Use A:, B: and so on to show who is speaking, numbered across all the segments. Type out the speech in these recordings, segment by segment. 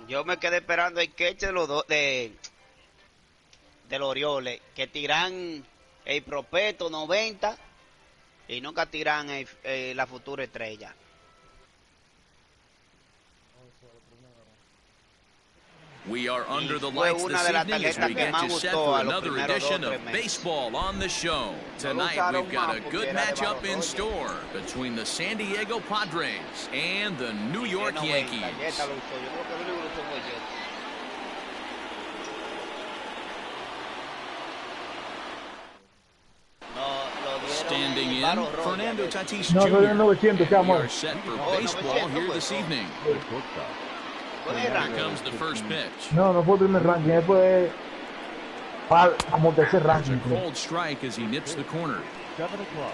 A: Yo me quedé esperando el catch de los del Orioles, que tiran el prospecto 90 y nunca tiran la futura estrella.
B: We are under the lights this evening as we get you set for another edition of Baseball on the Show. Tonight we've got a good matchup in store between the San Diego Padres and the New York Yankees. Standing in, Fernando Tatis Jr. We are set for baseball here this evening. Here comes the first pitch.
C: No fue el primer ranking, fue como tercer ranking.
B: A cold strike as he nips the corner.
D: 7 o'clock.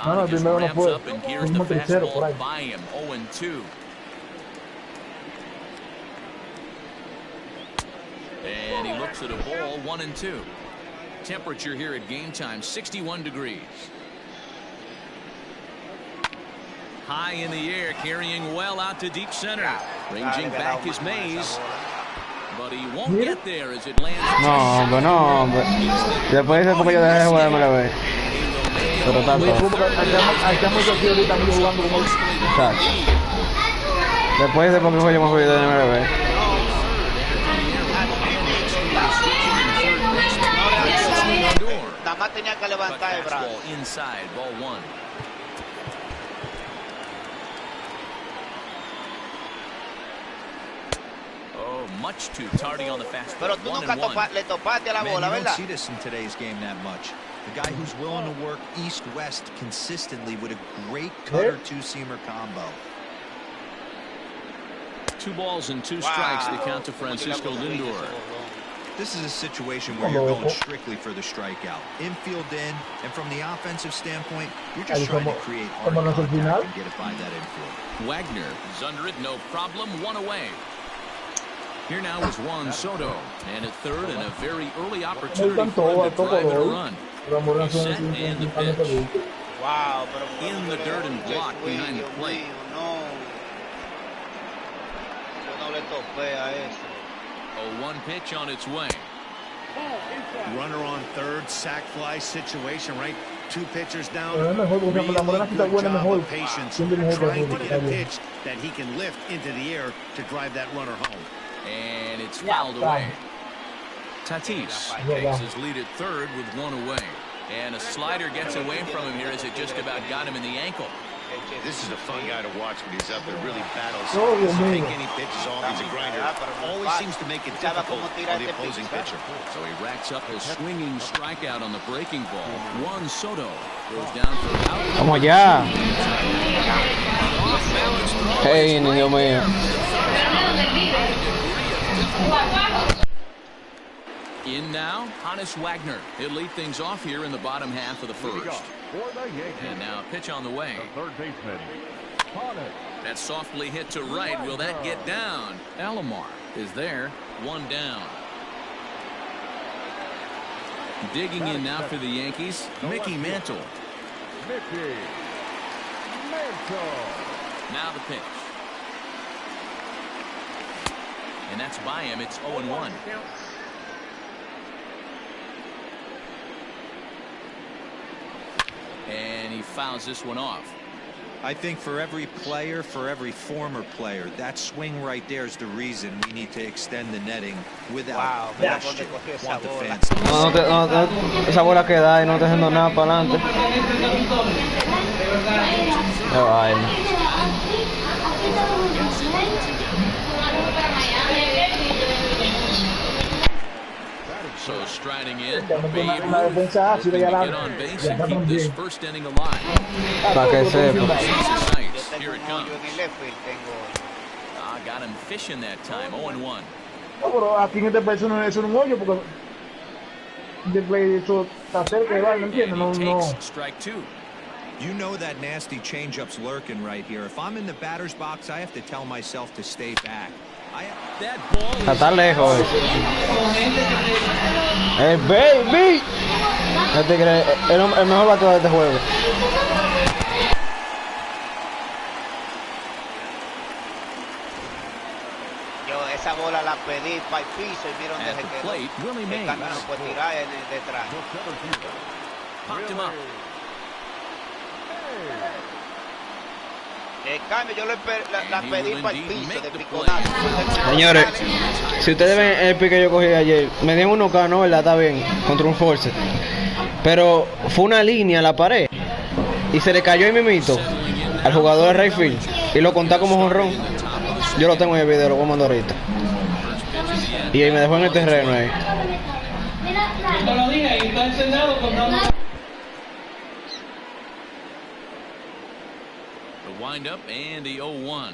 C: No, el primero no fue.
B: Up and here's the fastball by him, 0-2. And he looks at a ball, 1-2. Temperature here at game time, 61 degrees. High in the air, carrying well out to deep center. Ranging back is Mays. But he won't get there as it lands.
E: No, hombre. Después de porque yo dejé de jugar, me la ve. Pero tanto. Después de porque yo me fui de MLB.
A: Nada más tenía que levantar el brazo.
B: Inside, ball 1. Much too tardy on the fastball.
A: Pero tú nunca le topaste a la bola, ¿verdad?
F: You don't see this in today's game that much. The guy who's willing to work east-west consistently with a great cutter two-seamer combo.
B: 2 balls and 2 strikes. The count to Francisco Lindor.
F: This is a situation where you're going strictly for the strikeout. Infield in, and from the offensive standpoint, you're just trying to create hard contact and get it by that infield.
B: Wagner is under it, no problem, 1 away. Here now is Juan Soto, and at third, and a very early opportunity for him to drive in a run. He's set and the pitch.
A: Wow,
B: in the dirt and blocked behind the plate. A 1 pitch on its way.
G: Runner on third, sac fly situation, right? 2 pitchers down.
C: Really
G: good job of patience, trying to get a pitch that he can lift into the air to drive that runner home.
B: And it's fouled away. Tatis takes his lead at third with 1 away. And a slider gets away from him here as it just about got him in the ankle.
G: This is a fun guy to watch when he's up there, really battles. Doesn't take any pitches off. He's a grinder. Always seems to make it difficult for the opposing pitcher.
B: So he racks up a swinging strikeout on the breaking ball. Juan Soto goes down for out.
E: Vamos allá. Hey, niño mío.
B: In now, Hannes Wagner. He'll lead things off here in the bottom half of the first. And now a pitch on the way.
D: Third baseman.
B: That's softly hit to right. Will that get down? Alomar is there. 1 down. Digging in now for the Yankees, Mickey Mantle. Now the pitch. And that's by him. It's 0-1. And he fouls this one off.
F: I think for every player, for every former player, that swing right there is the reason we need to extend the netting without question. Want the fans.
E: Esa bola que da y no está haciendo nada para adelante. Qué vaina.
B: So striding in, Babe Ruth hoping to get on base and keep this first inning alive.
E: Para que sepa.
B: Here it comes. Got him fishing that time, 0-1.
C: No, pero aquí en este país no es un hoyo porque de play eso está cerca de ¿no entiendes? No.
B: Strike 2.
F: You know that nasty changeups lurking right here. If I'm in the batter's box, I have to tell myself to stay back.
E: Está lejos. Baby. No te crees, el mejor bateador de este juego.
A: pedir para el piso y mira dónde se quedó. El cambio no puede tirar en el detrás. El cambio yo la pedí para el piso de piconazo.
E: Señores, si ustedes ven el pique que yo cogí ayer, me dieron uno K, ¿no? ¿Verdad? Está bien, contra un force. Pero fue una línea a la pared y se le cayó el mimito al jugador de Rayfield y lo contá como jonrón. Yo lo tengo en el video, lo voy a mandar ahorita. Y ahí me dejó en el terreno ahí.
D: Yo lo dije, ahí está encendido con
B: Wind up and the 0-1.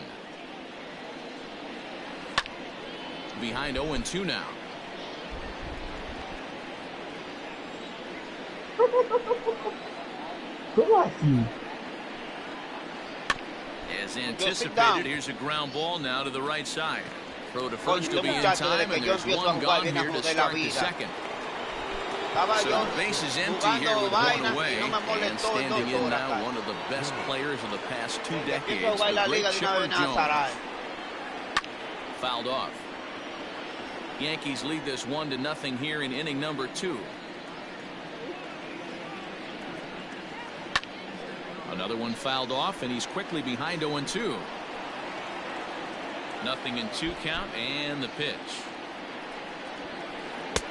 B: Behind 0-2 now. As anticipated, here's a ground ball now to the right side. Throw to first will be in time, and there's one gone here to start the second. So base is empty here with one away, and standing in now one of the best players of the past 2 decades, the great Chipper Jones. Fouled off. Yankees lead this 1-0 here in inning number 2. Another one fouled off, and he's quickly behind 0-2. 0-2 count, and the pitch.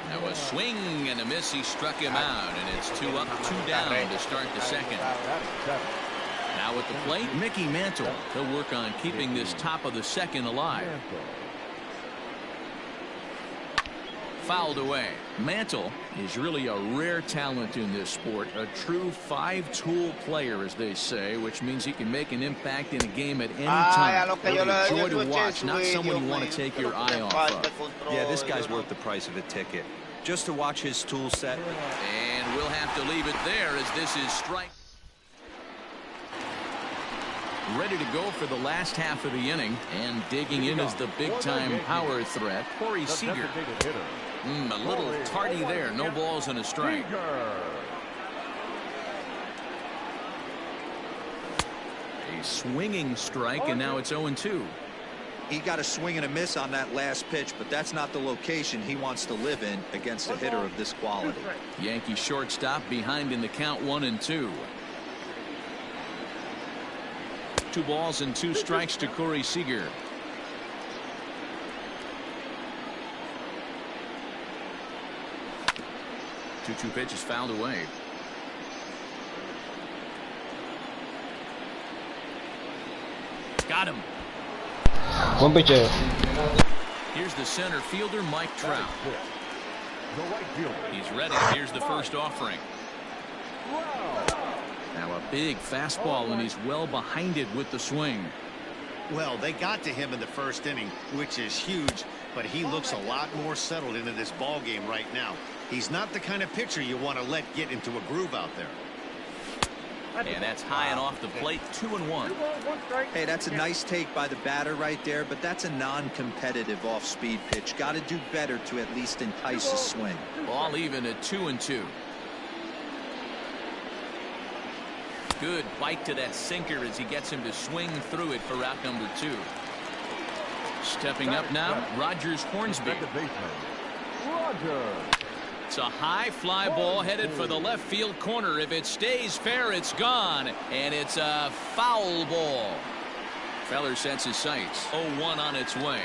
B: Now a swing and a miss. He struck him out, and it's 2 up, 2 down to start the second. Now at the plate, Mickey Mantle. He'll work on keeping this top of the second alive. Fouled away. Mantle is really a rare talent in this sport, a true 5-tool player, as they say, which means he can make an impact in a game at any time. Really a joy to watch, not someone you want to take your eye off of.
F: Yeah, this guy's worth the price of a ticket. Just to watch his tool set.
B: And we'll have to leave it there as this is strike. Ready to go for the last half of the inning, and digging in is the big-time power threat, Corey Seager. A little tardy there. No balls and a strike. A swinging strike, and now it's 0-2.
F: He got a swing and a miss on that last pitch, but that's not the location he wants to live in against a hitter of this quality.
B: Yankee shortstop behind in the count 1-2. 2 balls and 2 strikes to Corey Seager. 2-2 pitch is fouled away. Got him.
E: One pitcher.
B: Here's the center fielder, Mike Trout. He's ready. Here's the first offering. Now a big fastball, and he's well behind it with the swing.
G: Well, they got to him in the first inning, which is huge, but he looks a lot more settled into this ball game right now. He's not the kind of pitcher you want to let get into a groove out there.
B: And that's high and off the plate, 2-1.
F: Hey, that's a nice take by the batter right there, but that's a non-competitive off-speed pitch. Got to do better to at least entice a swing.
B: Ball even at 2-2. Good bite to that sinker as he gets him to swing through it for out number 2. Stepping up now, Rogers Hornsby. It's a high fly ball headed for the left field corner. If it stays fair, it's gone, and it's a foul ball. Feller sets his sights. 0-1 on its way.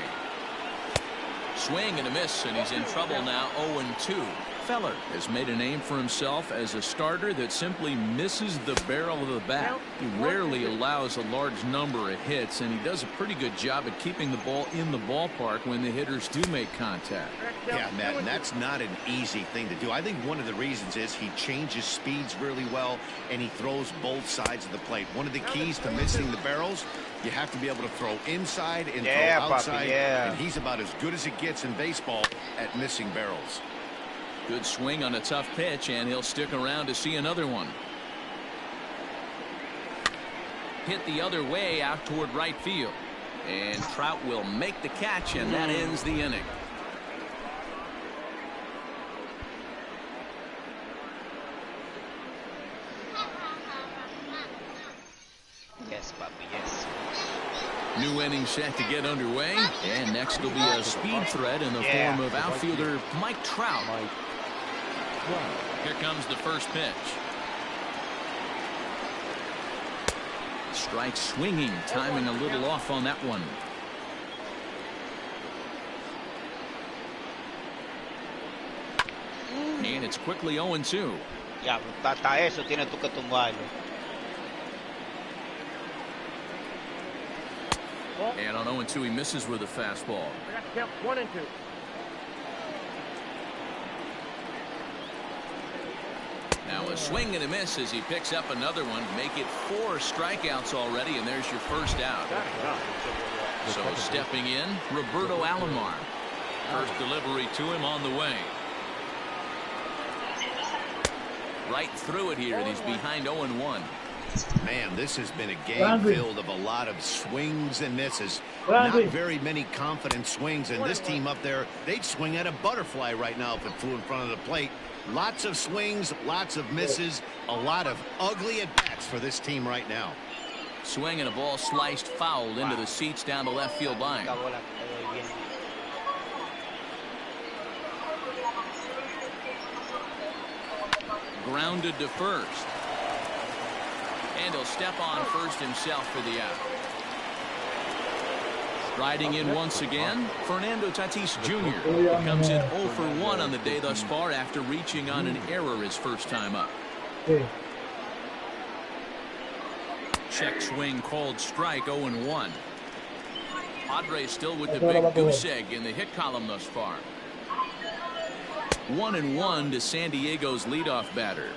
B: Swing and a miss, and he's in trouble now. 0-2. Feller has made a name for himself as a starter that simply misses the barrel of the bat. He rarely allows a large number of hits, and he does a pretty good job at keeping the ball in the ballpark when the hitters do make contact.
G: Yeah, Matt, and that's not an easy thing to do. I think one of the reasons is he changes speeds really well, and he throws both sides of the plate. One of the keys to missing the barrels, you have to be able to throw inside and throw outside, and he's about as good as it gets in baseball at missing barrels.
B: Good swing on a tough pitch, and he'll stick around to see another one. Hit the other way out toward right field. And Trout will make the catch, and that ends the inning.
A: Yes, papi, yes.
B: New inning set to get underway, and next will be a speed threat in the form of outfielder Mike Trout. Here comes the first pitch. Strike swinging, timing a little off on that one. And it's quickly 0-2.
A: Ya, hasta eso tienes tú que tumbarlo.
B: And on 0-2, he misses with a fastball.
H: Count 1 and 2.
B: Now a swing and a miss as he picks up another one. Make it 4 strikeouts already, and there's your first out. So stepping in, Roberto Alomar. First delivery to him on the way. Right through it here, and he's behind 0-1.
G: Man, this has been a game filled of a lot of swings and misses. Not very many confident swings, and this team up there, they'd swing at a butterfly right now if it flew in front of the plate. Lots of swings, lots of misses, a lot of ugly at-bats for this team right now.
B: Swing and a ball sliced foul into the seats down the left field line. Grounded to first. And he'll step on first himself for the out. Riding in once again, Fernando Tatis Jr. comes in 0 for 1 on the day thus far after reaching on an error his first time up. Check swing called strike, 0-1. Padres still with the big goose egg in the hit column thus far. 1-1 to San Diego's leadoff batter.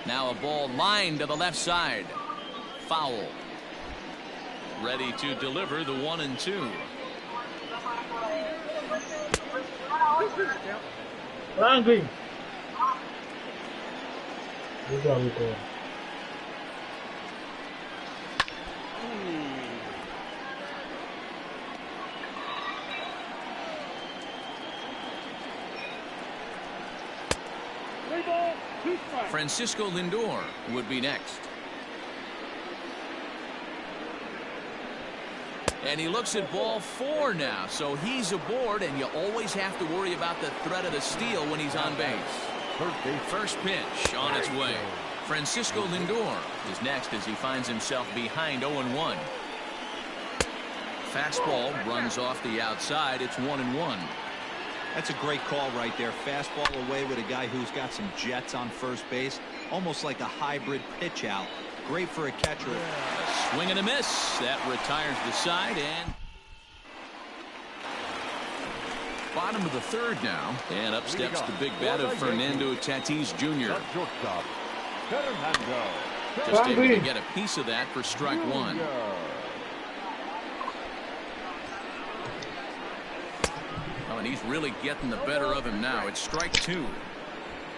B: Now a ball lined to the left side. Foul. Ready to deliver the 1-2.
C: Angry.
B: Francisco Lindor would be next. And he looks at ball 4 now, so he's aboard, and you always have to worry about the threat of the steal when he's on base. First pitch on its way. Francisco Lindor is next as he finds himself behind 0-1. Fastball runs off the outside. It's 1-1.
F: That's a great call right there. Fastball away with a guy who's got some jets on first base. Almost like a hybrid pitch out. Great for a catcher.
B: Swing and a miss. That retires the side, and bottom of the third now. And up steps the big bat of Fernando Tatis Jr. Just able to get a piece of that for strike 1. And he's really getting the better of him now. It's strike 2.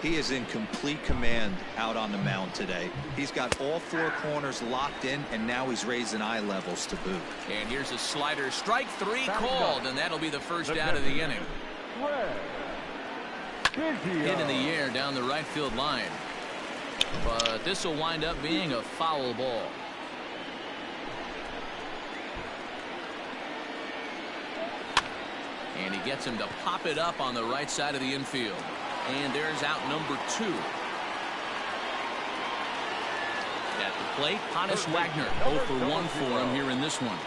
F: He is in complete command out on the mound today. He's got all 4 corners locked in, and now he's raising eye levels to boot.
B: And here's a slider. Strike 3 called, and that'll be the first out of the inning. Hit in the air down the right field line. But this will wind up being a foul ball. And he gets him to pop it up on the right side of the infield. And there's out number 2. At the plate, Honus Wagner. 0 for 1 for him here in this one.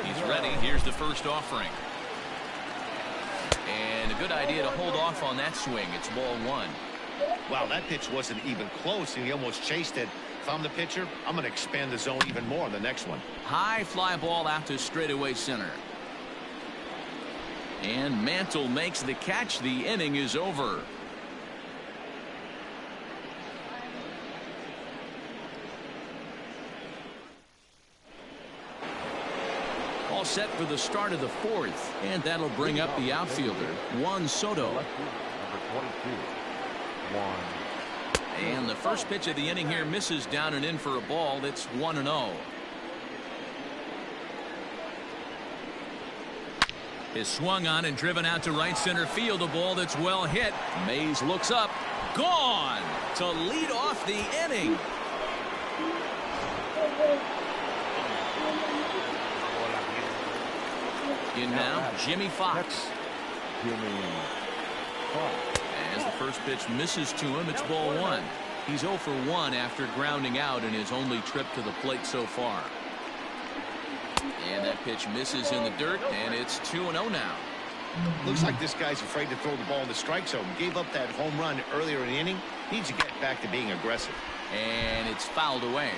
B: He's ready. Here's the first offering. And a good idea to hold off on that swing. It's ball 1.
G: Wow, that pitch wasn't even close, and he almost chased it. If I'm the pitcher, I'm going to expand the zone even more on the next one.
B: High fly ball out to straightaway center. And Mantle makes the catch. The inning is over. All set for the start of the 4th. And that'll bring up the outfielder, Juan Soto. And the first pitch of the inning here misses down and in for a ball. That's 1-0. Is swung on and driven out to right center field. A ball that's well hit. Mays looks up. gone to lead off the inning. In now, Jimmy Fox. As the first pitch misses to him, it's ball one. He's 0 for 1 after grounding out in his only trip to the plate so far. And that pitch misses in the dirt, and it's 2-0 now.
G: Looks like this guy's afraid to throw the ball in the strike zone. Gave up that home run earlier in the inning. Needs to get back to being aggressive.
B: And it's fouled away.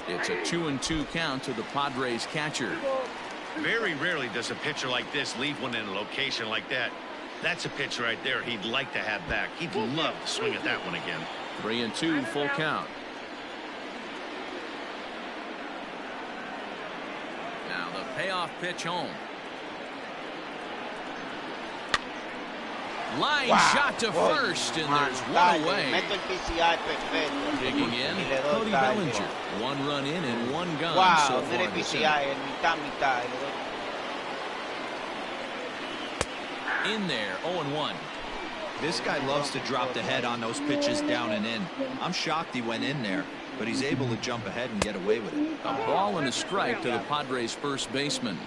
B: It's a 2-2 count to the Padres catcher.
G: Very rarely does a pitcher like this leave one in a location like that. That's a pitch right there he'd like to have back. He'd love to swing at that one again.
B: 3-2, full count. Now the payoff pitch home. Line shot to first, and there's one away. Digging in, Cody Bellinger. 1 run in and 1 gone so far this inning. In there, 0-1.
F: This guy loves to drop the head on those pitches down and in. I'm shocked he went in there, but he's able to jump ahead and get away with it.
B: A ball and a strike to the Padres first baseman.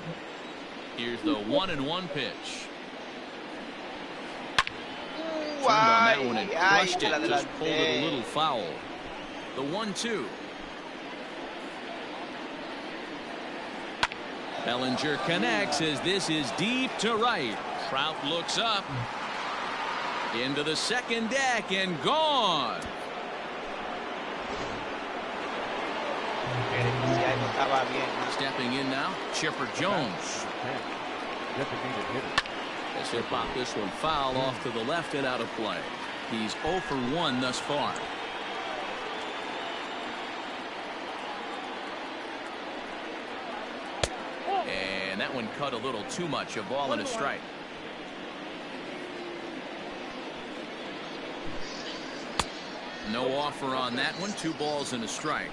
B: Here's the 1-1 pitch. Turned on that one and crushed it, just pulled it a little foul. The 1-2. Bellinger connects as this is deep to right. Trout looks up. Into the second deck and gone. Stepping in now, Chipper Jones. As he'll pop this one foul off to the left and out of play. He's 0 for 1 thus far. And that one cut a little too much. A ball and a strike. No offer on that one. 2 balls and a strike.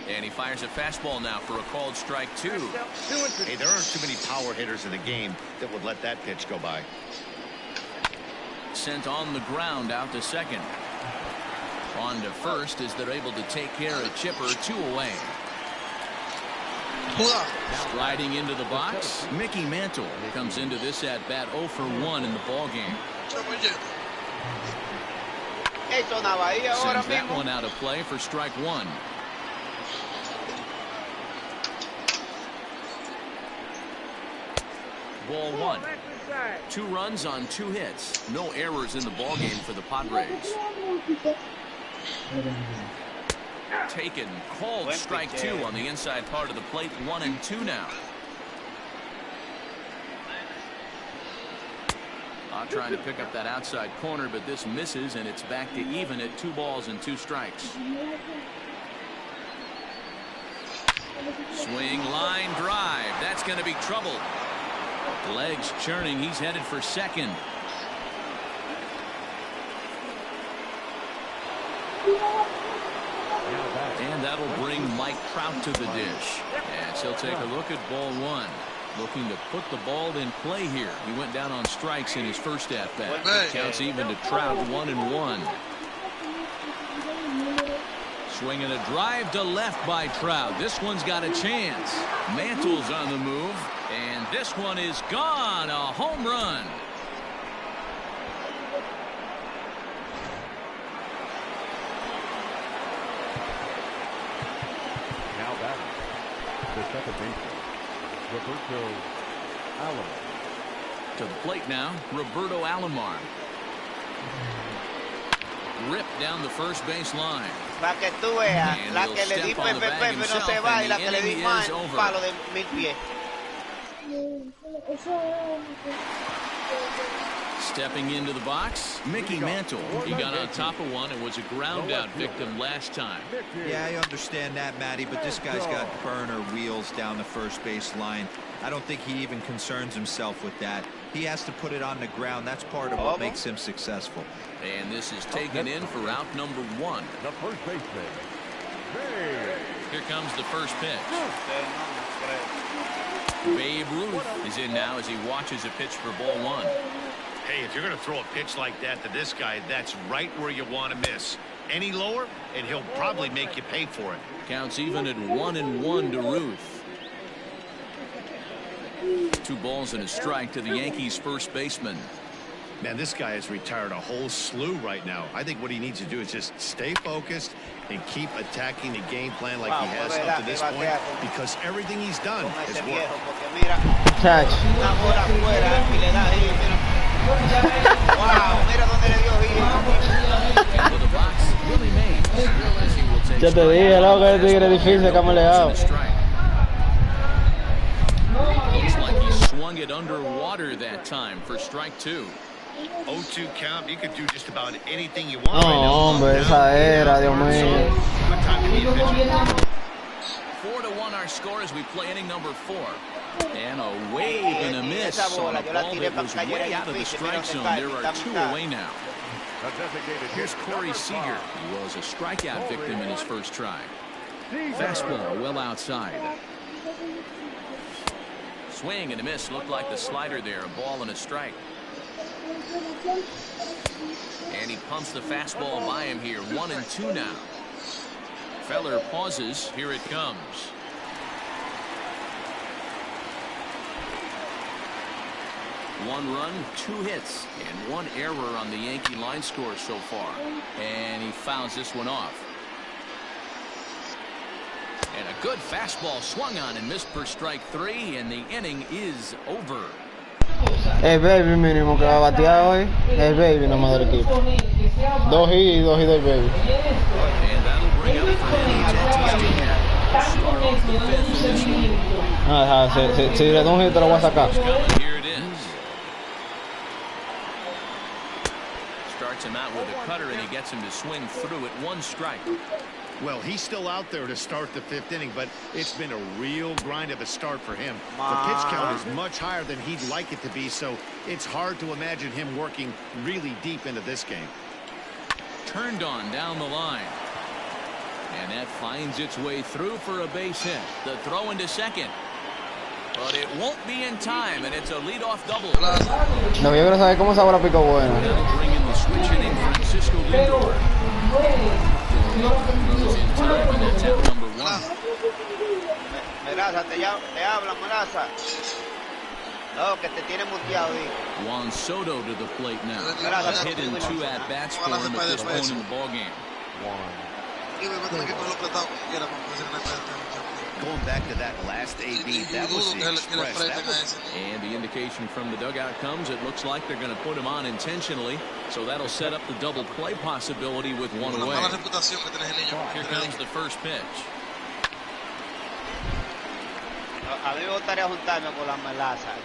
B: And he fires a fastball now for a called strike 2.
G: Hey, there aren't too many power hitters in the game that would let that pitch go by.
B: Sent on the ground out to second. On to first as they're able to take care of Chipper. 2 away. Striding into the box, Mickey Mantle comes into this at bat 0 for 1 in the ball game. Sends that one out of play for strike 1. Ball 1. 2 runs on 2 hits. No errors in the ball game for the Padres. Taken, called strike 2 on the inside part of the plate. 1-2 now. Trying to pick up that outside corner, but this misses, and it's back to even at 2 balls and 2 strikes. Swing, line drive. That's going to be trouble. Legs churning. He's headed for second. And that'll bring Mike Trout to the dish. And he'll take a look at ball 1. Looking to put the ball in play here. He went down on strikes in his first at-bat. Counts even to Trout. 1-1. Swinging a drive to left by Trout. This one's got a chance. Mantle's on the move. And this one is gone. A home run.
H: Now batting the second baseman, Roberto Alomar.
B: To the plate now, Roberto Alomar. Ripped down the first base line.
A: La que tú veas, la que le di Pepe no se va y la que le di más palo de 1000 pies.
B: Stepping into the box, Mickey Mantle. He got on top of one and was a ground out victim last time.
F: Yeah, I understand that, Matty, but this guy's got burner wheels down the first base line. I don't think he even concerns himself with that. He has to put it on the ground. That's part of what makes him successful.
B: And this is taken in for out number 1.
H: The first baseman,
B: Here comes the first pitch. Babe Ruth is in now as he watches a pitch for ball one.
G: Hey, if you're going to throw a pitch like that to this guy, that's right where you want to miss. Any lower, and he'll probably make you pay for it.
B: Counts even at 1-1 to Ruth. 2 balls and a strike to the Yankees' first baseman.
G: Man, this guy has retired a whole slew right now. I think what he needs to do is just stay focused and keep attacking the game plan like he has up to this point, because everything he's done has worked.
E: Catch. Ya te dije, loco, el tigre difícil, camaleado.
B: Looks like he swung it underwater that time for strike 2.
G: 0-2 count. You could do just about anything you want.
E: No, hombre, esa era, Dios mío.
B: 4-1 our score as we play inning number 4. And a wave and a miss on a ball that was way out of the strike zone. There are 2 away now. Here's Corey Seager. He was a strikeout victim in his first try. Fastball well outside. Swing and a miss. Looked like the slider there. A ball and a strike. And he pumps the fastball by him here. 1-2 now. Feller pauses. Here it comes. One run, 2 hits, and 1 error on the Yankee line score so far. And he fouls this one off. And a good fastball swung on and missed for strike 3, and the inning is over.
E: El baby mínimo que va a batear hoy. El baby nomás del equipo. 2 hits del baby.
B: And that'll bring up Fernando Tatis Jr. Start off the 5th in this one.
E: Si le da un hit te lo voy a sacar.
B: Here it is. Starts him out with a cutter, and he gets him to swing through at 1 strike.
G: Well, he's still out there to start the 5th inning, but it's been a real grind of a start for him. The pitch count is much higher than he'd like it to be, so it's hard to imagine him working really deep into this game.
B: Turned on down the line. And that finds its way through for a base hit. The throw into second. But it won't be in time, and it's a leadoff double.
E: No, yo quiero saber cómo sabrá pico bueno.
B: That'll bring in the switch hitting Francisco Lindor. Throws in time, and that's out number 1.
A: Meraza, te hablan, Meraza. No, que te tiene muteado,
B: Juan Soto to the plate now. A hit in 2 at-bats for him at this point in the ballgame.
G: Going back to that last AB, that was the express.
B: And the indication from the dugout comes, it looks like they're going to put him on intentionally, so that'll set up the double play possibility with 1 away. Here comes the first pitch.
A: A mí me gustaría juntarme con la Melaza.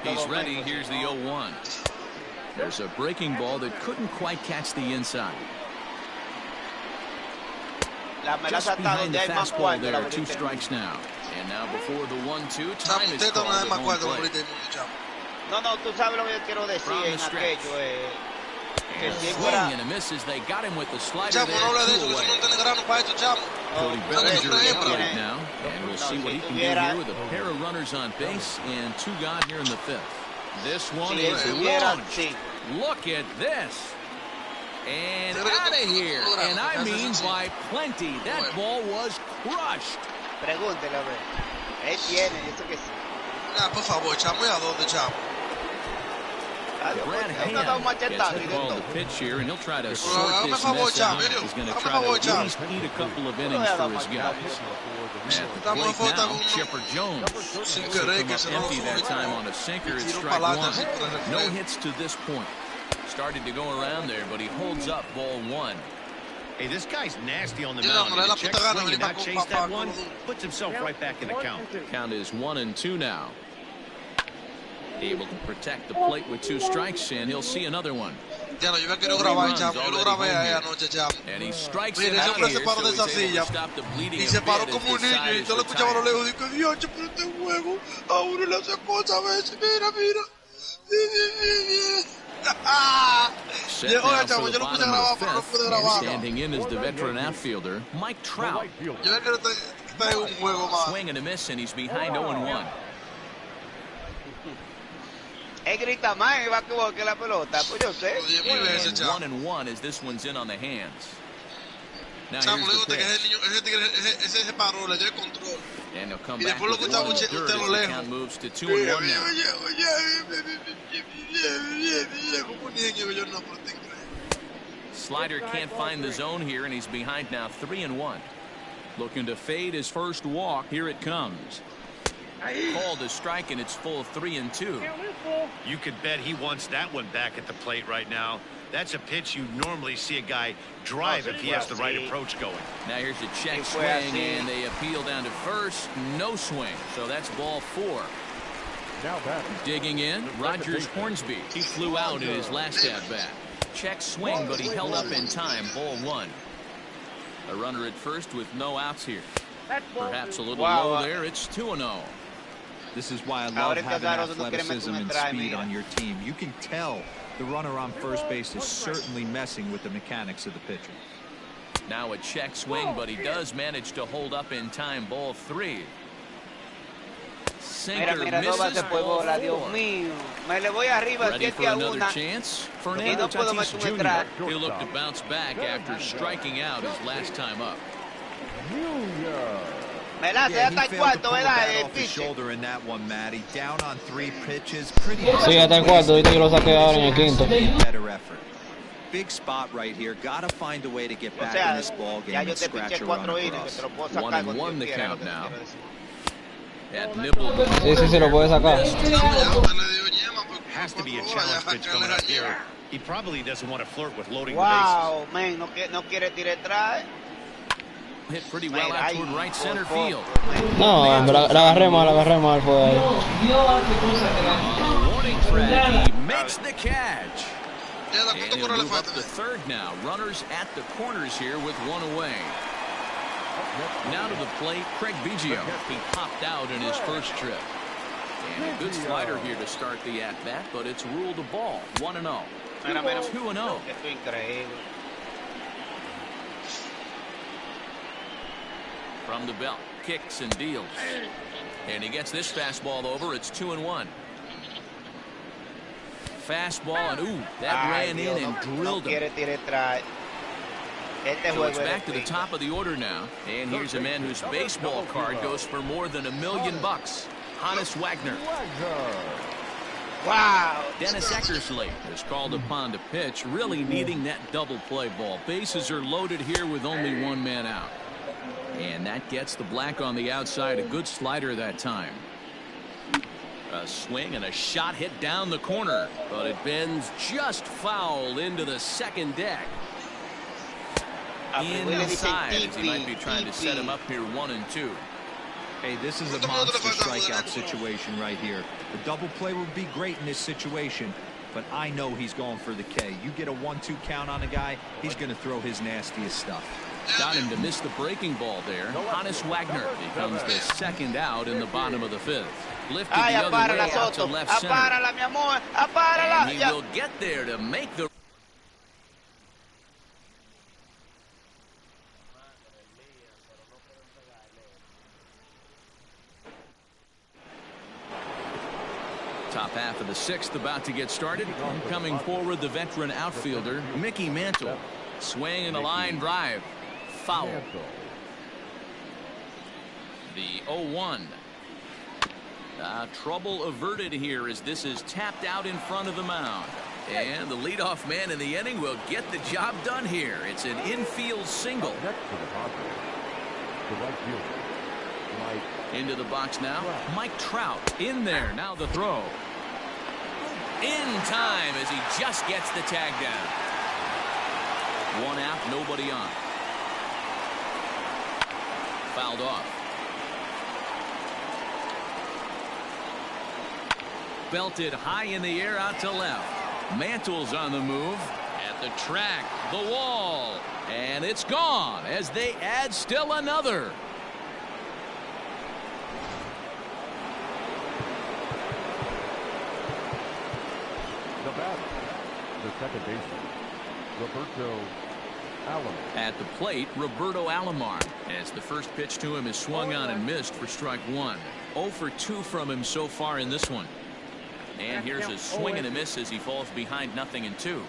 B: He's ready. Here's the 0-1. There's a breaking ball that couldn't quite catch the inside. Just behind the fastball there, 2 strikes now. And now before the 1-2, time is called at home plate.
A: No, tú sabes lo que yo quiero decir en aquello.
B: And a swing and a miss as they got him with the slider there, 2 away. Cody Bellinger is right now, and we'll see what he can do here with a pair of runners on base and 2 gone here in the 5th. This one is launched. Look at this. And out of here. And I mean by plenty. That ball was crushed.
A: Pregúntele, a ver. Él tiene, eso que sí.
I: Por favor, chamo, ¿a dónde, chamo?
B: Brad Hand gets the ball to pitch here, and he'll try to sort this mess out. He's going to try to at least eat a couple of innings for his guys. At the plate now, Chipper Jones. Empty that time on a sinker. It's strike 1. No hits to this point. Started to go around there, but he holds up ball 1.
G: Hey, this guy's nasty on the mound. And check swing and not chase that one. Puts himself right back in the count.
B: Count is 1-2 now. Able to protect the plate with 2 strikes, and he'll see another one. And he strikes it out here, so he's able to stop the bleeding a bit as this side is retired. Set now for the bottom of the fifth, and standing in is the veteran outfielder, Mike Trout. Swing and a miss, and he's behind 0-1.
A: Él grita más y va que volque la pelota, pues yo sé.
B: 1-1 as this one's in on the hands. Now here's the pitch. And he'll come back with the dirt as the count moves to 2-1 now. Slider can't find the zone here, and he's behind now 3-1. Looking to fade his first walk. Here it comes. Called a strike, and it's full 3-2.
G: You could bet he wants that one back at the plate right now. That's a pitch you normally see a guy drive if he has the right approach going.
B: Now here's a check swing, and they appeal down to first. No swing, so that's ball 4. Digging in, Rogers Hornsby. He flew out in his last at-bat. Check swing, but he held up in time. Ball 1. A runner at first with no outs here. Perhaps a little low there. It's 2-0.
F: This is why I love having athleticism and speed on your team. You can tell the runner on first base is certainly messing with the mechanics of the pitcher.
B: Now a check swing, but he does manage to hold up in time. Ball 3. Sinker misses. Ball 4. Ready for another chance? Fernando Tatis Jr. He'll look to bounce back after striking out his last time up.
F: Yeah, he failed to pull the bat off his shoulder in that one, Matty. Down on 3 pitches. Pretty better effort. Big spot right here. Got to find a way to get back in this ball game and scratch a run across.
B: 1-1 the count now. At nibble.
E: Sí, lo puede sacar.
G: Has to be a challenge pitch coming up here. He probably doesn't want to flirt with loading
A: wow, the bases. Man, no quiere tirar atrás.
B: Hit pretty well out toward right center field.
E: No, la agarré mal fue ahí.
B: Warning track, he makes the catch. And he'll move up to third now. Runners at the corners here with 1 away. Now to the plate, Craig Biggio. He popped out in his first trip. And a good slider here to start the at-bat, but it's ruled a ball. 1-0. 2-0. From the belt, kicks and deals. And he gets this fastball over. It's 2-1. Fastball, and ooh, that ran in and drilled him. So it's back to the top of the order now. And here's a man whose baseball card goes for more than $1 million. Honus Wagner.
A: Wow.
B: Dennis Eckersley is called upon to pitch, really needing that double play ball. Bases are loaded here with only 1 man out. And that gets the black on the outside. A good slider that time. A swing and a shot hit down the corner, but it bends just foul into the second deck. Inside, as he might be trying to set him up here 1-2.
F: Hey, this is a monster strikeout situation right here. The double play would be great in this situation, but I know he's going for the K. You get a 1-2 count on a guy, he's going to throw his nastiest stuff.
B: Got him to miss the breaking ball there. Honus Wagner becomes the second out in the bottom of the 5th. Lifted the other way out to left center. And he will get there to make the... Top half of the 6th about to get started. Coming forward, the veteran outfielder, Mickey Mantle. Swing and a line drive. Foul. The 0-1. Trouble averted here as this is tapped out in front of the mound. And the leadoff man in the inning will get the job done here. It's an infield single. Into the box now. Mike Trout in there. Now the throw. In time as he just gets the tag down. 1 out, nobody on. Fouled off. Belted high in the air out to left. Mantle's on the move. At the track, the wall. And it's gone as they add still another.
H: The batter, the second baseman,
B: At the plate, Roberto Alomar, as the first pitch to him is swung on and missed for strike one. 0 for 2 from him so far in this one. And here's a swing and a miss as he falls behind 0-2.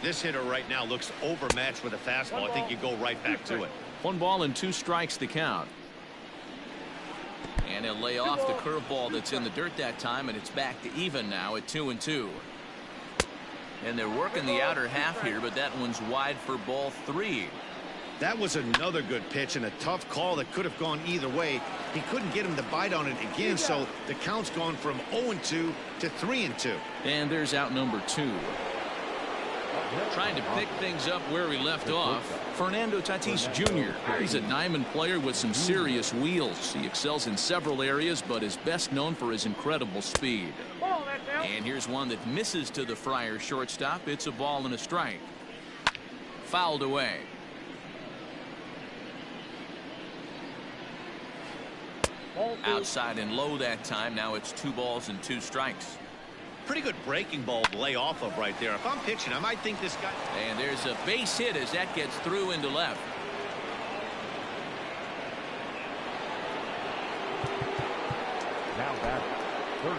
G: This hitter right now looks overmatched with a fastball. I think you go right back to it.
B: 1 ball and 2 strikes the count. And he'll lay off the curveball that's in the dirt that time, and it's back to even now at 2-2. And they're working the outer half here, but that one's wide for ball 3.
G: That was another good pitch and a tough call that could have gone either way. He couldn't get him to bite on it again, so the count's gone from 0-2 to 3-2.
B: And there's out number 2. Trying to pick things up where he left off, Fernando Tatis Jr. He's a diamond player with some serious wheels. He excels in several areas, but is best known for his incredible speed. And here's one that misses to the Friars shortstop. It's a ball and a strike. Fouled away. Outside and low that time. Now it's 2 balls and 2 strikes.
G: Pretty good breaking ball to lay off of right there. If I'm pitching, I might think this guy.
B: And there's a base hit as that gets through into left.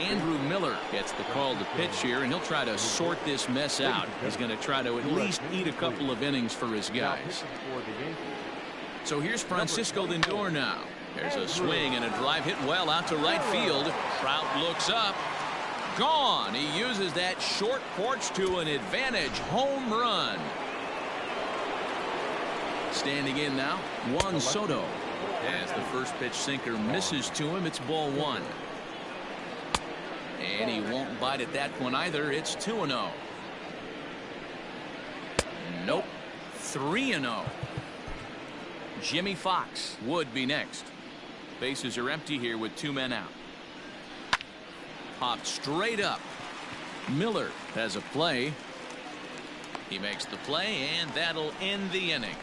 B: Andrew Miller gets the call to pitch here, and he'll try to sort this mess out. He's going to try to at least eat a couple of innings for his guys. So here's Francisco Lindor now. There's a swing and a drive hit well out to right field. Trout looks up. Gone. He uses that short porch to an advantage home run. Standing in now, Juan Soto. As the first pitch sinker misses to him, it's ball 1. And he won't bite at that one either. It's 2-0. Nope. 3-0. Jimmy Fox would be next. Bases are empty here with 2 men out. Popped straight up. Miller has a play. He makes the play, and that'll end the inning.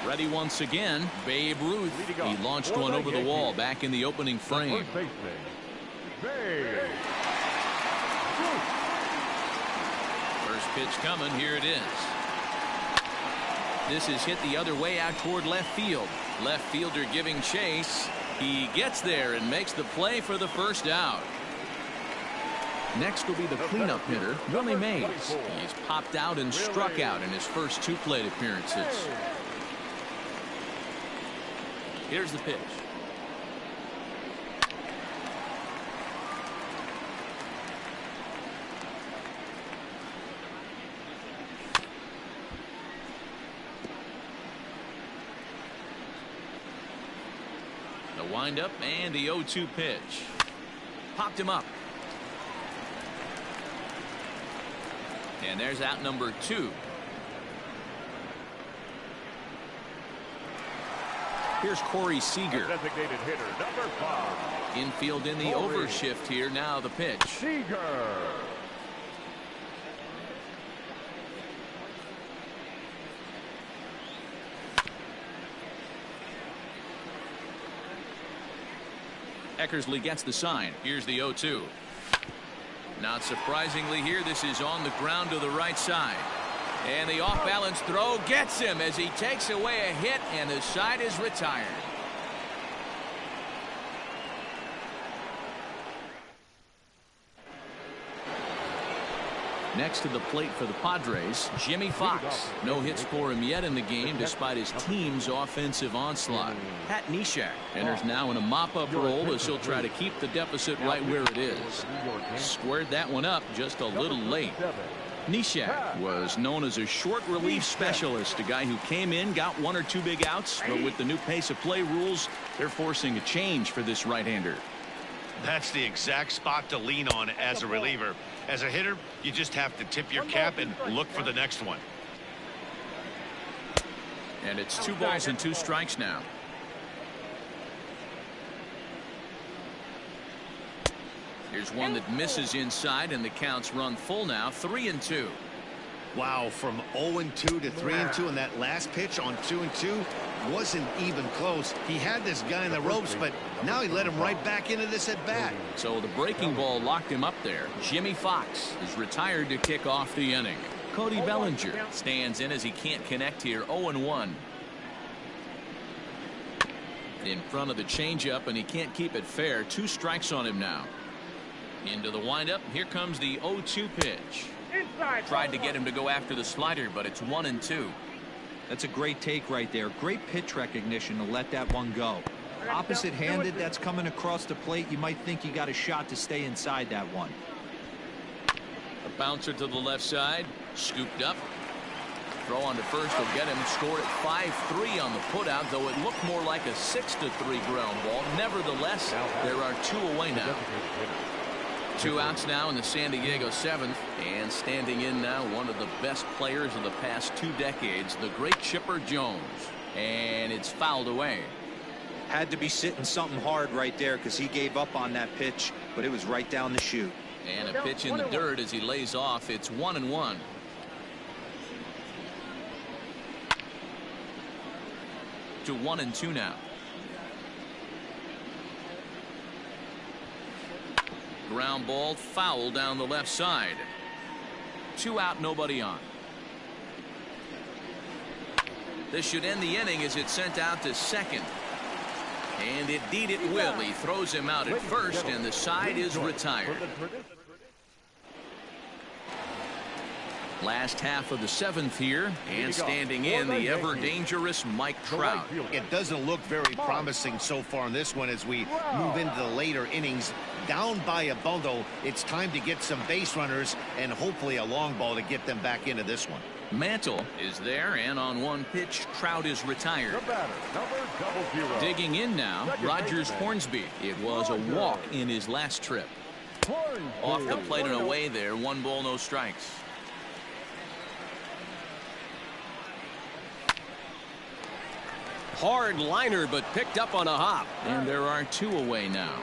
B: Ready once again, Babe Ruth. He launched one over the wall back in the opening frame. First pitch coming. Here it is. This is hit the other way out toward left field. Left fielder giving chase. He gets there and makes the play for the first out. Next will be the cleanup hitter, Willie Mays. He's popped out and struck out in his first 2 plate appearances. Here's the pitch. The windup and the 0-2 pitch. Popped him up. And there's out number 2. Here's Corey Seager.
H: Designated hitter, number 5.
B: Infield in the overshift here. Now the pitch.
H: Seager.
B: Eckersley gets the sign. Here's the 0-2. Not surprisingly here, this is on the ground to the right side. And the off-balance throw gets him as he takes away a hit, and the side is retired. Next to the plate for the Padres, Jimmy Fox. No hits for him yet in the game despite his team's offensive onslaught. Pat Neshek enters now in a mop-up role as he'll try to keep the deficit right where it is. Squared that one up just a little late. Neshek was known as a short relief specialist, a guy who came in, got 1 or 2 big outs, but with the new pace of play rules, they're forcing a change for this right-hander.
G: That's the exact spot to lean on as a reliever. As a hitter, you just have to tip your cap and look for the next one.
B: And it's 2 balls and 2 strikes now. Here's one that misses inside, and the count's run full now, 3-2.
G: Wow, from 0-2 to 3-2, and that last pitch on 2-2 wasn't even close. He had this guy in the ropes, but now he let him right back into this at bat.
B: So the breaking ball locked him up there. Jimmy Fox is retired to kick off the inning. Cody Bellinger stands in as he can't connect here. 0-1. In front of the changeup, and he can't keep it fair. 2 strikes on him now. Into the windup. Here comes the 0-2 pitch. Tried to get him to go after the slider, but it's 1-2.
F: That's a great take right there. Great pitch recognition to let that one go. Opposite-handed, that's coming across the plate. You might think you got a shot to stay inside that one.
B: A bouncer to the left side. Scooped up. Throw on to first will get him. Scored at 5-3 on the putout, though it looked more like a 6-3 ground ball. Nevertheless, there are 2 away now. 2 outs now in the San Diego 7th, and standing in now one of the best players of the past 2 decades, the great Chipper Jones, and it's fouled away.
F: Had to be sitting something hard right there because he gave up on that pitch, but it was right down the chute.
B: And a pitch in the dirt as he lays off. It's 1-1. To 1-2 now. Ground ball, foul down the left side. 2 out, nobody on. This should end the inning as it's sent out to second. And indeed it will. He throws him out at first, and the side is retired. Last half of the 7th here, and standing in the ever-dangerous Mike Trout.
G: It doesn't look very promising so far in this one as we move into the later innings. Down by a bundle, it's time to get some base runners and hopefully a long ball to get them back into this one.
B: Mantle is there, and on 1 pitch, Trout is retired. Digging in now, Rogers Hornsby. It was a walk in his last trip. Off the plate and away there, 1 ball, no strikes.
J: Hard liner, but picked up on a hop.
B: And there are 2 away now.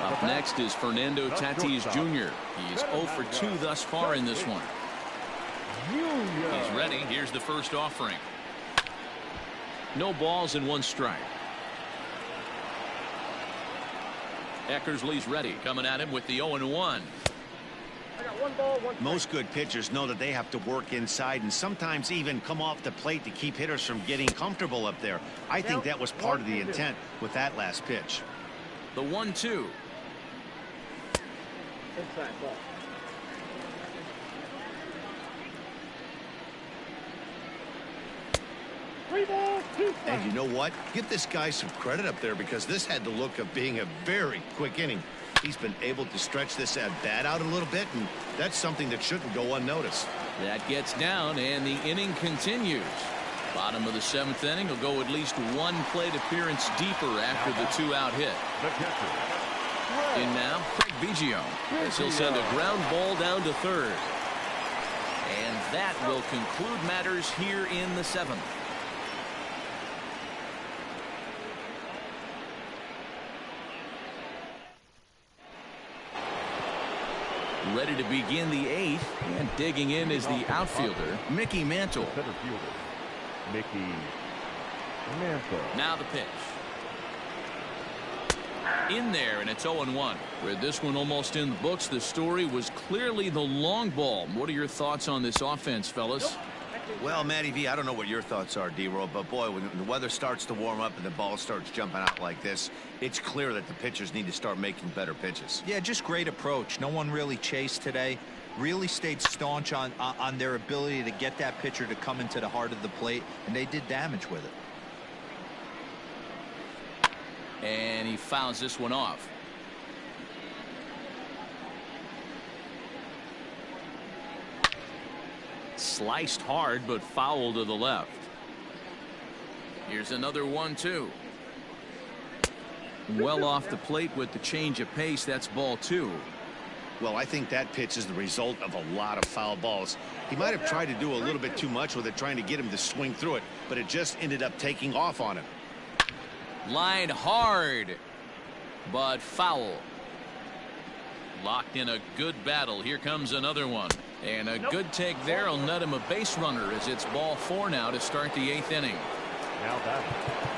B: Up next is Fernando Tatis Jr. He's 0 for 2 thus far in this one. He's ready. Here's the first offering. No balls and 1 strike. Eckersley's ready. Coming at him with the 0-1.
G: Most good pitchers know that they have to work inside and sometimes even come off the plate to keep hitters from getting comfortable up there. I think that was part of the intent with that last pitch.
B: The 1-2.
G: And you know what? Give this guy some credit up there because this had the look of being a very quick inning. He's been able to stretch this at bat out a little bit, and that's something that shouldn't go unnoticed.
B: That gets down, and the inning continues. Bottom of the 7th inning will go at least 1 plate appearance deeper after the 2-out hit. In now, Craig Biggio, as he'll send a ground ball down to third. And that will conclude matters here in the 7th. Ready to begin the 8th, and digging in is the outfielder, Mickey Mantle.
H: Mickey Mantle.
B: Now the pitch. In there, and it's 0-1. With this one almost in the books, the story was clearly the long ball. What are your thoughts on this offense, fellas?
G: Well, Matty V, I don't know what your thoughts are, D-Roll, but boy, when the weather starts to warm up and the ball starts jumping out like this, it's clear that the pitchers need to start making better pitches.
F: Yeah, just great approach. No one really chased today. Really stayed staunch on their ability to get that pitcher to come into the heart of the plate, and they did damage with it.
B: And he fouls this one off. Sliced hard, but foul to the left. Here's another 1-2. Well off the plate with the change of pace. That's ball 2.
G: Well, I think that pitch is the result of a lot of foul balls. He might have tried to do a little bit too much with it, trying to get him to swing through it, but it just ended up taking off on him.
B: Line hard, but foul. Locked in a good battle. Here comes another one. And a good take there will net him a base runner as it's ball 4 now to start the 8th inning.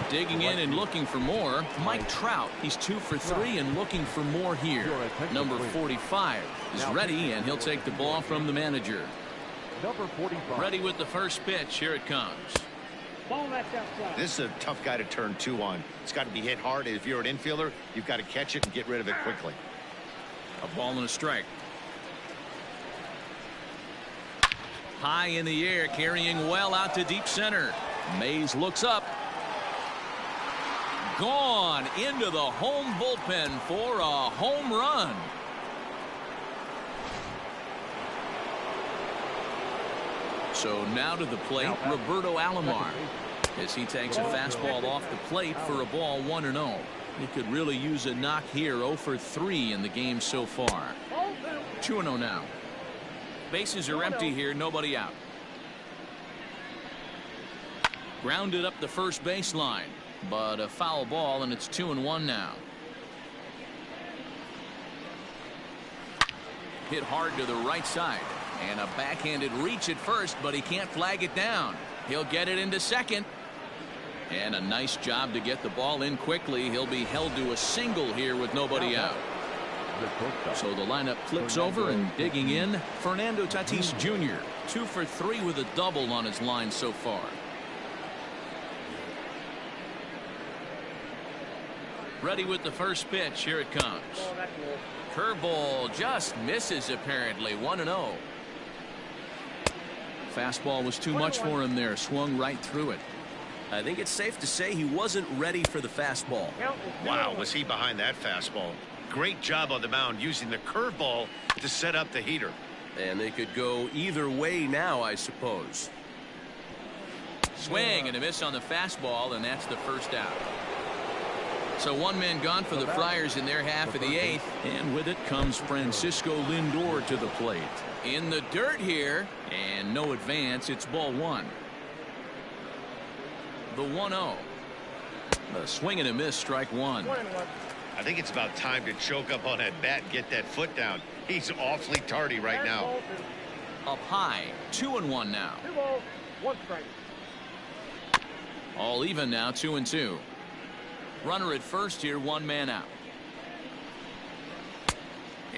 B: Digging in and looking for more, Mike Trout. He's 2 for 3 and looking for more here. Number 45 is ready, and he'll take the ball from the manager.
H: Number 45.
B: Ready with the first pitch. Here it comes.
G: This is a tough guy to turn 2 on. It's got to be hit hard. If you're an infielder, you've got to catch it and get rid of it quickly.
B: A ball and a strike. High in the air, carrying well out to deep center. Mays looks up. Gone into the home bullpen for a home run. So now to the plate, Roberto Alomar, as he takes a fastball off the plate for a ball 1-0. He could really use a knock here. 0 for 3 in the game so far. 2-0 now. Bases are empty here, nobody out. Grounded up the first baseline, but a foul ball, and it's 2-1 now. Hit hard to the right side, and a backhanded reach at first, but he can't flag it down. He'll get it into second. And a nice job to get the ball in quickly. He'll be held to a single here with nobody out. So the lineup flips over, and digging in, Fernando Tatis Jr. 2 for 3 with a double on his line so far. Ready with the first pitch. Here it comes. Curveball just misses apparently. 1-0. Fastball was too much for him there. Swung right through it.
J: I think it's safe to say he wasn't ready for the fastball.
G: Wow, was he behind that fastball. Great job on the mound using the curveball to set up the heater.
J: And they could go either way now, I suppose.
B: Swing and a miss on the fastball, and that's the first out. So 1 man gone for the Friars in their half of the 8th. And with it comes Francisco Lindor to the plate. In the dirt here, and no advance. It's ball 1. The 1-0. A swing and a miss, strike 1.
G: I think it's about time to choke up on that bat and get that foot down. He's awfully tardy right now.
B: Up high, 2-1 now. All even now, 2-2. Runner at first here, 1 man out.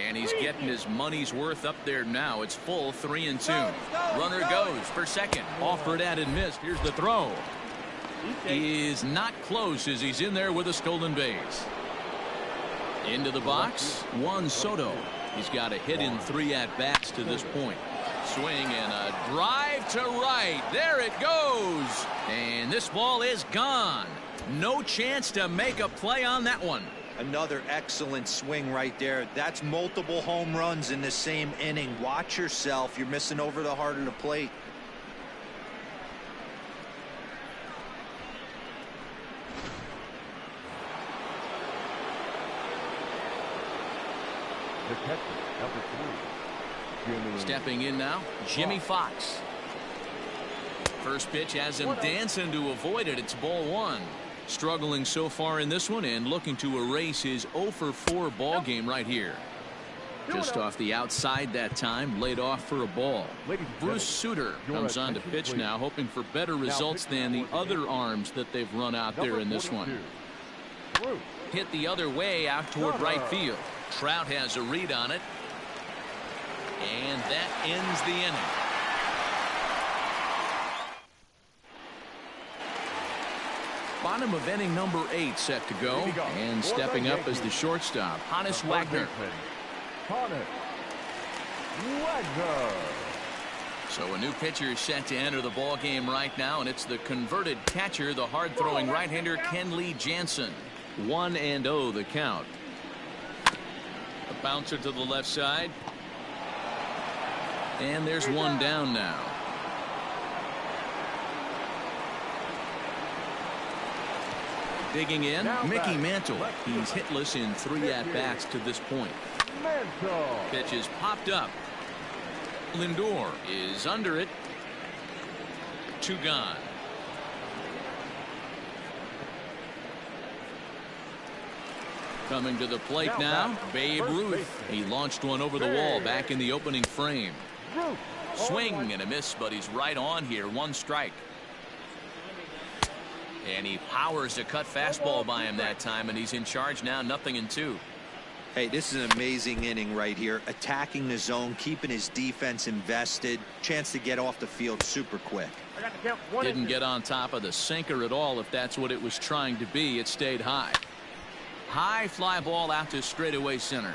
B: And he's getting his money's worth up there now. It's full, 3-2. Runner goes for second. Offered at and missed. Here's the throw. Is not close as he's in there with a stolen base. Into the box, Juan Soto. He's got a hit in 3 at-bats to this point. Swing and a drive to right. There it goes. And this ball is gone. No chance to make a play on that one.
F: Another excellent swing right there. That's multiple home runs in the same inning. Watch yourself. You're missing over the heart of the plate.
H: The catcher, number 3.
B: Stepping in now, Jimmy Fox. First pitch has him dancing to avoid it. It's ball 1. Struggling so far in this one and looking to erase his 0 for 4 ball game right here. Just off the outside that time, laid off for a ball. Bruce Sutter comes on to pitch now, hoping for better results than the other arms that they've run out there in this one. Hit the other way out toward right field. Trout has a read on it. And that ends the inning. Bottom of inning number 8 set to go. And stepping up as the shortstop, Honus Wagner. So a new pitcher is set to enter the ball game right now, and it's the converted catcher, the hard-throwing right-hander Kenley Jansen. 1-0 the count. A bouncer to the left side. And there's 1 down now. Digging in, Mickey Mantle. He's hitless in 3 at-bats to this point. Pitch is popped up. Lindor is under it. 2 gone. Coming to the plate now, Babe Ruth. He launched one over the wall back in the opening frame. Swing and a miss, but he's right on here. 1 strike. And he powers a cut fastball by him that time, and he's in charge now, 0-2.
F: Hey, this is an amazing inning right here. Attacking the zone, keeping his defense invested. Chance to get off the field super quick.
B: Didn't get on top of the sinker at all, if that's what it was trying to be. It stayed high. High fly ball out to straightaway center.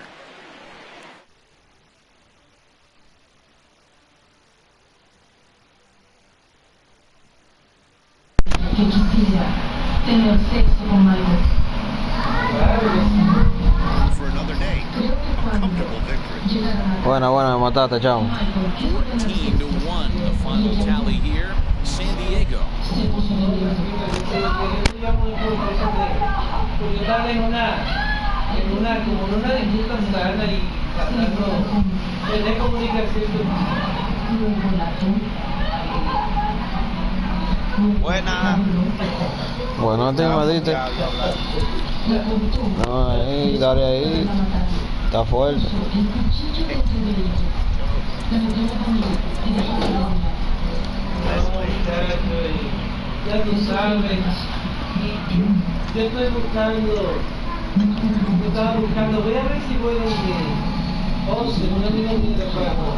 G: For another day, a comfortable victory.
E: Buena, mataste, chao.
B: 14-1, the final tally here. San Diego.
A: Buena.
E: Bueno, te me diste. No, ahí, dale ahí. Está fuerte.
D: Ya tú sabes. Yo estoy buscando. Yo estaba buscando. Voy a ver si puedo. 11, una dinámica de juego.